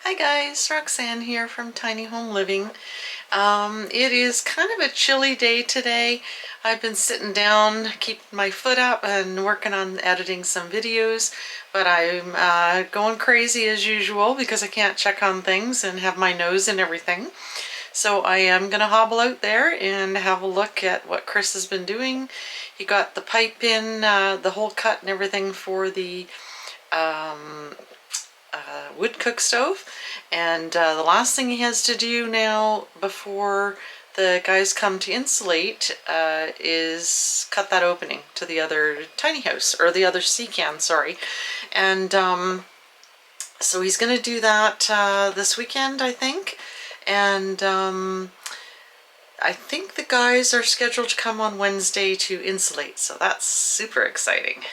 Hi guys, Roxanne here from Tiny Home Living. It is kind of a chilly day today. I've been sitting down, keeping my foot up and working on editing some videos, but I'm going crazy as usual because I can't check on things and have my nose and everything. So I am going to hobble out there and have a look at what Chris has been doing. He got the pipe in, the hole cut and everything for the wood cook stove, and the last thing he has to do now before the guys come to insulate is cut that opening to the other tiny house, or the other sea can, sorry. And so he's going to do that this weekend, I think. And I think the guys are scheduled to come on Wednesday to insulate, so that's super exciting.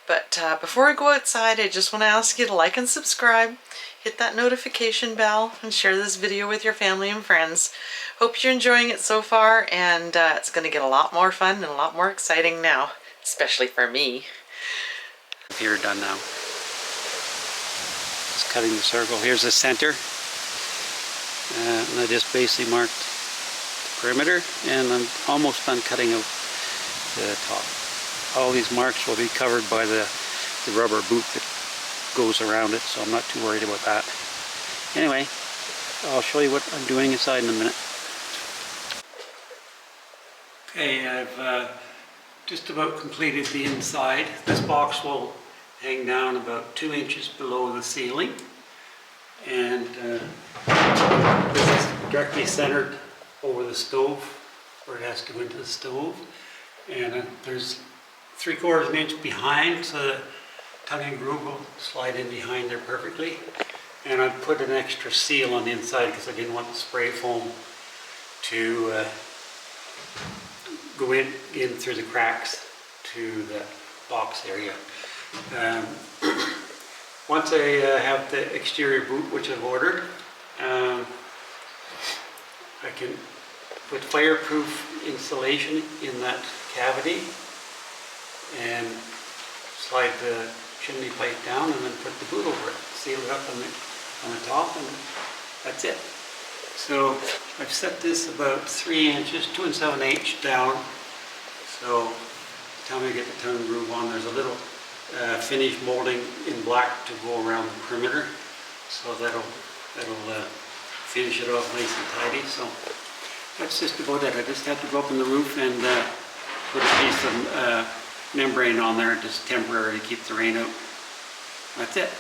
But before I go outside, I just want to ask you to like and subscribe, hit that notification bell, and share this video with your family and friends. Hope you're enjoying it so far, and it's going to get a lot more fun and a lot more exciting now, especially for me. You're done now. Just cutting the circle. Here's the center. And I just basically marked the perimeter, and I'm almost done cutting out the top. All these marks will be covered by the rubber boot that goes around it, so I'm not too worried about that. Anyway, I'll show you what I'm doing inside in a minute. Okay, I've just about completed the inside. This box will hang down about 2 inches below the ceiling, and this is directly centered over the stove, where it has to go into the stove, and there's 3/4 of an inch behind, so the tongue and groove will slide in behind there perfectly. And I put an extra seal on the inside because I didn't want the spray foam to go in through the cracks to the box area. Once I have the exterior boot, which I've ordered, I can put fireproof insulation in that cavity and slide the chimney pipe down and then put the boot over it, seal it up on the top, and that's it. So I've set this about 3 inches, 2 7/8 down. So by the time I get the tongue groove on, there's a little finish molding in black to go around the perimeter, so that'll finish it off nice and tidy. So that's just about it. I just have to go up on the roof and put a piece of membrane on there just temporarily to keep the rain out. That's it.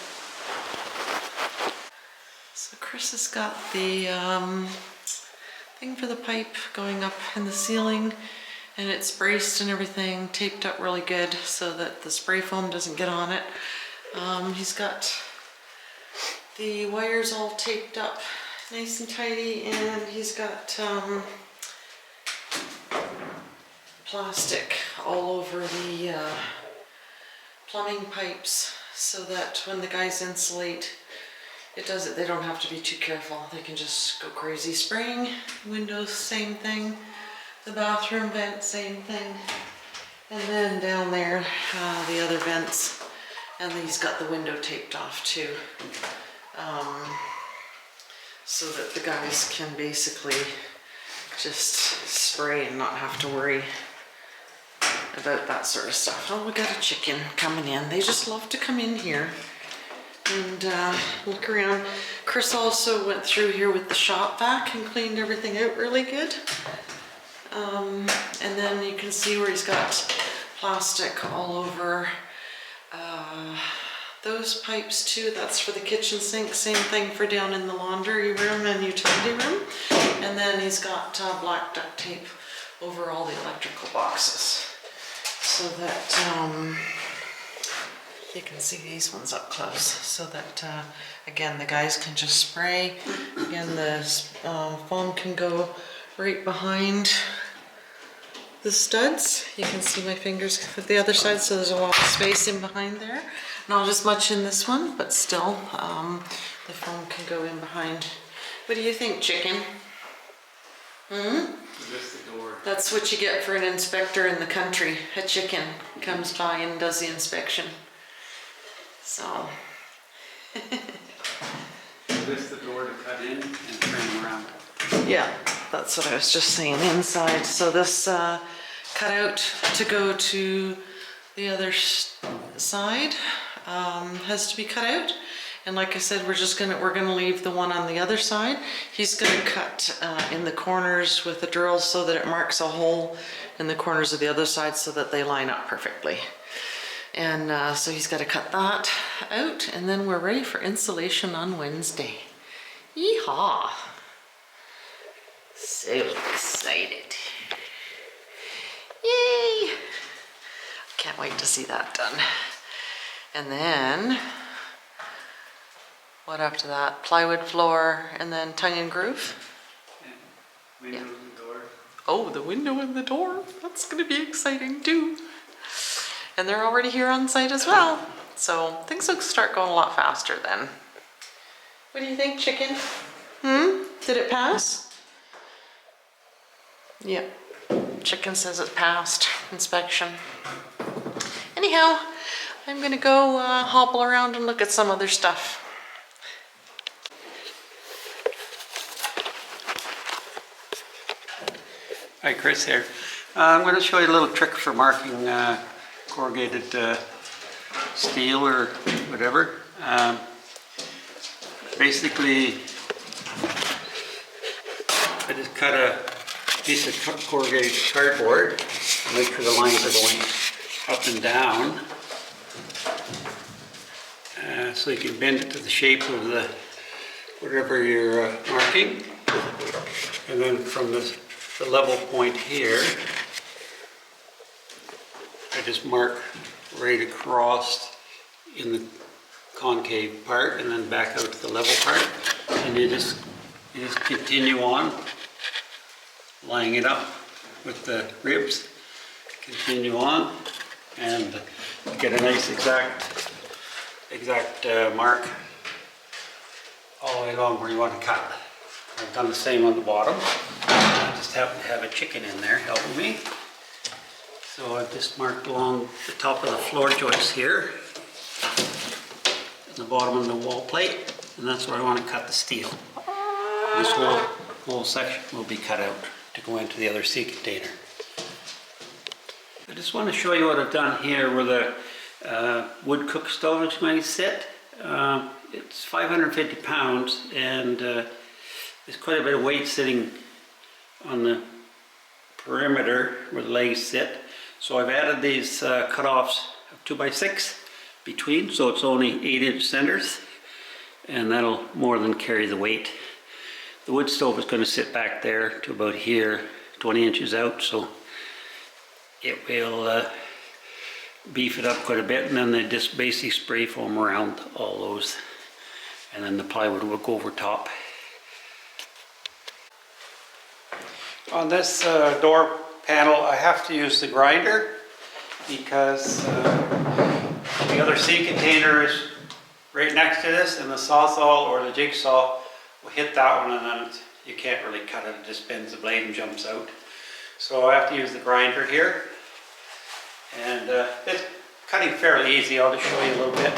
So Chris has got the thing for the pipe going up in the ceiling, and it's braced and everything, taped up really good so that the spray foam doesn't get on it. He's got the wires all taped up nice and tidy, and he's got plastic all over the plumbing pipes so that when the guys insulate, they don't have to be too careful. They can just go crazy spraying. Windows, same thing. The bathroom vent, same thing. And then down there, the other vents. And he's got the window taped off too. So that the guys can basically just spray and not have to worry about that sort of stuff. Oh, we got a chicken coming in. They just love to come in here and look around. Chris also went through here with the shop vac and cleaned everything out really good. And then you can see where he's got plastic all over those pipes too. That's for the kitchen sink. Same thing for down in the laundry room and utility room. And then he's got black duct tape over all the electrical boxes, so that you can see these ones up close, so that again the guys can just spray. Again, the foam can go right behind the studs. You can see my fingers at the other side, so there's a lot of space in behind there. Not as much in this one, but still the foam can go in behind. What do you think, chicken? That's what you get for an inspector in the country. A chicken comes by and does the inspection. So this the door to cut in and turn around? Yeah, that's what I was just saying, inside. So this cutout to go to the other side has to be cut out. And like I said, we're gonna leave the one on the other side. He's gonna cut in the corners with the drill so that it marks a hole in the corners of the other side so that they line up perfectly. And so he's got to cut that out, and then we're ready for installation on Wednesday. Yeehaw! So excited. Yay! Can't wait to see that done. And then, what after that? Plywood floor and then tongue and groove? Yeah. Windows and door. Oh, the window and the door. That's going to be exciting too. And they're already here on site as well. So things will start going a lot faster then. What do you think, chicken? Did it pass? Yep. Chicken says it passed inspection. Anyhow, I'm gonna go hobble around and look at some other stuff. Hi, Chris here. I'm going to show you a little trick for marking corrugated steel or whatever. Basically, I just cut a piece of corrugated cardboard to make sure the lines are going up and down. So you can bend it to the shape of the whatever you're marking. And then from the level point here, I just mark right across in the concave part and then back out to the level part, and you just continue on lining it up with the ribs, continue on, and get a nice exact mark all the way along where you want to cut. I've done the same on the bottom. I just happen to have a chicken in there helping me. So I've just marked along the top of the floor joist here, and the bottom of the wall plate, and that's where I want to cut the steel. This whole section will be cut out to go into the other sea container. I just want to show you what I've done here where the wood cook stove is going to sit. It's 550 pounds, and there's quite a bit of weight sitting on the perimeter where the legs sit. So I've added these cut-offs of 2x6 between, so it's only 8-inch centers, and that'll more than carry the weight. The wood stove is going to sit back there to about here, 20 inches out, so it will beef it up quite a bit, and then they just basically spray foam around all those, and then the plywood will go over top. On this door panel, I have to use the grinder because the other sea container is right next to this, and the sawzall or the jigsaw will hit that one, and then you can't really cut it. It just bends the blade and jumps out. So I have to use the grinder here, and it's cutting fairly easy. I'll just show you a little bit.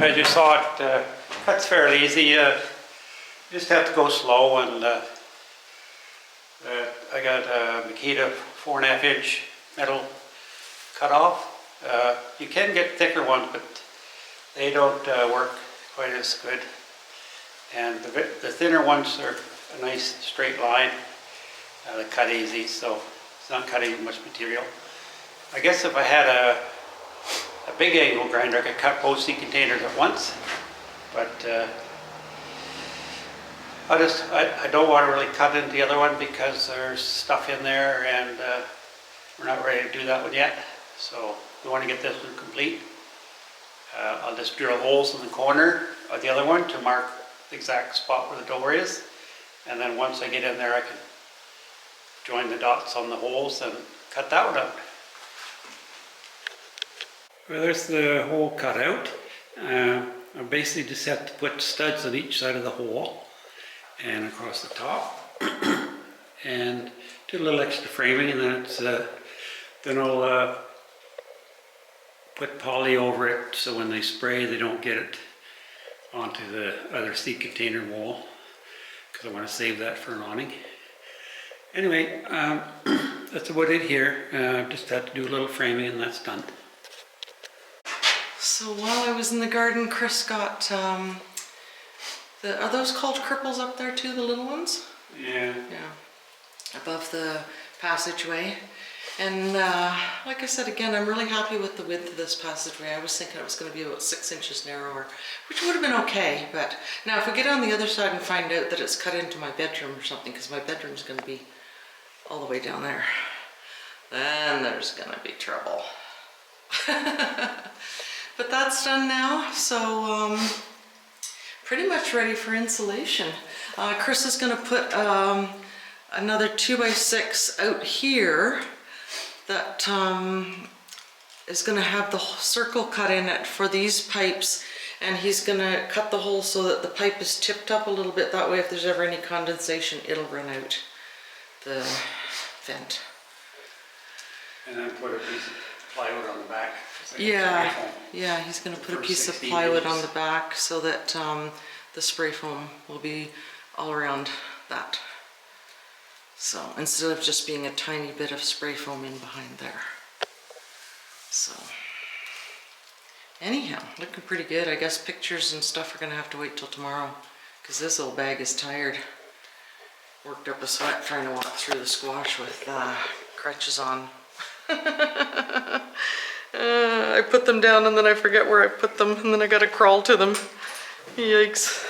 as you saw, it cuts fairly easy. You just have to go slow, and I got a Makita 4.5 inch metal cutoff. You can get thicker ones, but they don't work quite as good. And the thinner ones are a nice straight line. They cut easy, so it's not cutting much material. I guess if I had a big angle grinder, I could cut both seed containers at once, but I don't want to really cut into the other one because there's stuff in there, and we're not ready to do that one yet. So we want to get this one complete. I'll just drill holes in the corner of the other one to mark the exact spot where the door is, and then once I get in there I can join the dots on the holes and cut that one out. Well, there's the hole cut out. I basically just have to put studs on each side of the hole and across the top, and do a little extra framing, and then I'll put poly over it so when they spray they don't get it onto the other seed container wall, because I want to save that for an awning. Anyway, that's about it here. Just had to do a little framing and that's done. So while I was in the garden, Chris got, are those called cripples up there too, the little ones? Yeah. Yeah, above the passageway. And like I said, again, I'm really happy with the width of this passageway. I was thinking it was going to be about 6 inches narrower, which would have been okay. But now if we get on the other side and find out that it's cut into my bedroom or something, because my bedroom's going to be all the way down there, then there's going to be trouble. But that's done now, so pretty much ready for insulation. Chris is going to put another 2x6 out here that is going to have the circle cut in it for these pipes, and he's going to cut the hole so that the pipe is tipped up a little bit. That way if there's ever any condensation, it'll run out the vent. And then put a piece of plywood on the back. Yeah, yeah, he's going to put a piece of plywood on the back so that the spray foam will be all around that. So instead of just being a tiny bit of spray foam in behind there. So anyhow, looking pretty good. I guess pictures and stuff are going to have to wait till tomorrow, because this old bag is tired. Worked up a sweat trying to walk through the squash with crutches on. I put them down and then I forget where I put them, and then I gotta crawl to them. Yikes.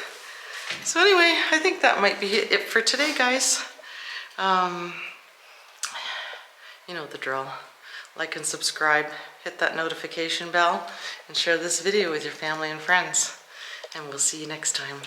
So anyway, I think that might be it for today, guys. You know the drill. Like and subscribe, hit that notification bell, and share this video with your family and friends. And we'll see you next time.